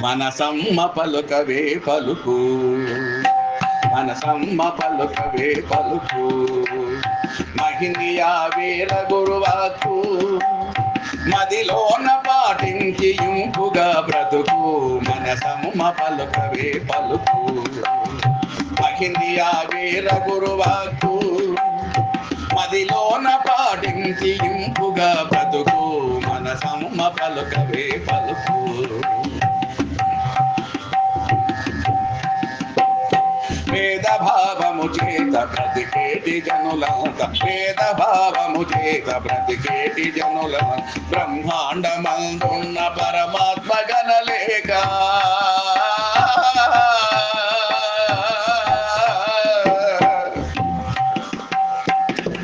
మనసమ్మ పలుకవే పలుకు, మనసమ్మ పలుకవే పలుకు, మహినియా వీర గురువాకు మదిలోన పాటించి ఇంపుగా బ్రతుకు. మనసమ్మ పలుకవే పలుకు, మహినియా వీర గురువాకు మదిలోన పాటించి ఇంపుగా బ్రతుకు. మనసమ్మ పలుకవే పలుకు. వేద భావము చేత బ్రతికేటి జనులంత, వేద భావము చేత బ్రతికేటి జనులంత, బ్రహ్మాండమందున్న పరమాత్మ గణలేక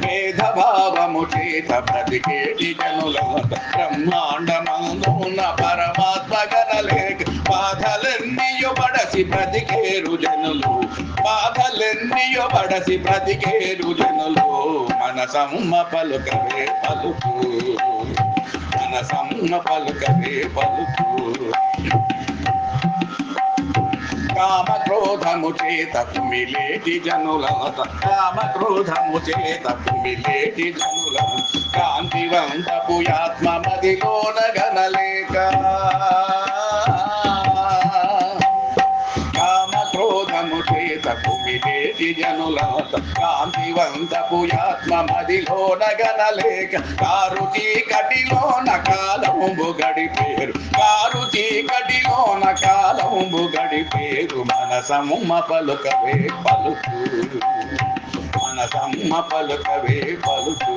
వేద భావము చేత బ్రతికేటి జనులంత, బ్రహ్మాండమందున్న పరమాత్మ గణలేక బాధలెన్నియో పడసి బ్రతికేరు జనులు, బాధలెన్నియో పడసి బ్రతికేరు జనులు. మనసమ్మ పలుకవే పలుకు, మనసమ్మ పలుకవే పలుకు. కామ క్రోధము చేత కుమిలేటి జనులంత, కామ క్రోధము చేత కుమిలేటి జనులంత, కాంతివంతపు ఆత్మ మదిలోన గణలేక కుమిలేటి జనులంత, కాంతివంతపు ఆత్మ మదిలోన గణలేక కారు చీకటిలోన కాలంబు గడిపేరు, కారు చీకటిలోన కాలంబు గడిపేరు. మనసమ్మ పలుకవే పలుకు, మనసమ్మ పలుకవే పలుకు.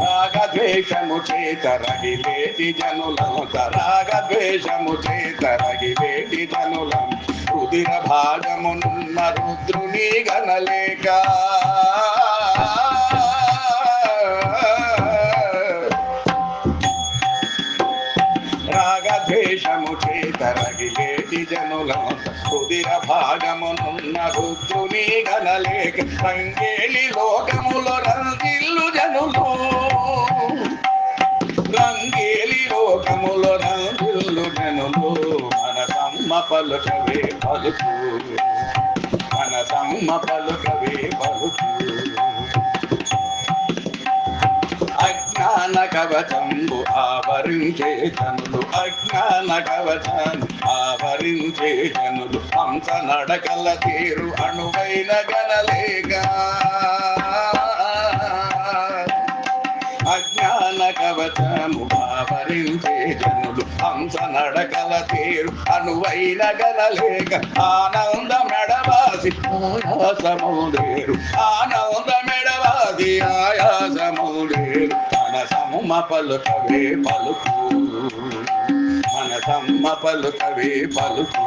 రాగద్వేషము చేత రగిలేటి జనులంత, రాగద్వేషము చేత రగిలేటి జనులం, రుధిర భాగమునున్న రుద్రుని గణలేక రాగద్వేషము చేత రగిలేటి జనులంత, రుధిర భాగమునున్న రుద్రుని గణలేక రంగేలి లోకములో రంజిల్లు జనులు, రంగేలి లోకములో రంజిల్లు జనులు. మనసమ్మ పలుకవే పలుకు, మనసమ్మ పలుకవే పలుకు. అజ్ఞాన కవచంబు ఆవరించే జనులు, అజ్ఞాన కవచం ఆవరించే జనులు, హంస నడకల తీరు అణువైన గణలేక అజ్ఞాన కవచము ఆవరించే జనులు, హంస నడకల తీరు అణువైన గణలేక ఆనంద మెడవాసి ఆయాసముదేరు, ఆనంద మెడవాసి ఆయాసముదేరు. మనసమ్మ పలుకవే పలుకు, మనసమ్మ పలుకవే పలుకు.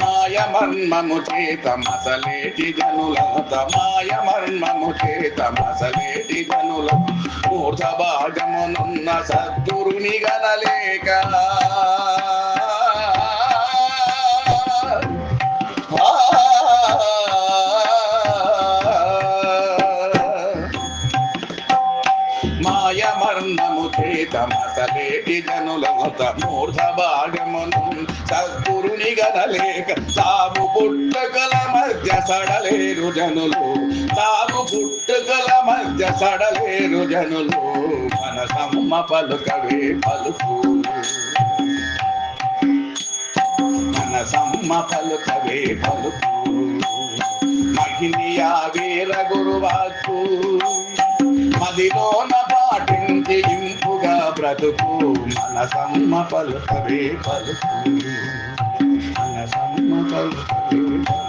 మాయమర్మము చేత మసలేటి జనులంత, మాయమర్మము చేత మసలేటి జనులంత, మూర్ధ భాగమునున్న సద్గురుని గణలేక మాయమర్మము చేత మసలేటి జనులంత, మూర్ధ భాగమును సద్గురుని గణలేక తాము పుట్టుకల మధ్య సడలేరు జనులు, తాము పుట్టుకల మధ్య సడలేరు జనులు. మనసమ్మ పలుకవే పలుకు, మనసమ్మ పలుకవే పలుకు. మహినియా వీర గురువాకు మదిలోన పాటించి ఇంపుగా బ్రతుకు. మనసమ్మ పలుకవే పలుకు, మనసమ్మ పలుకవే పలుకు.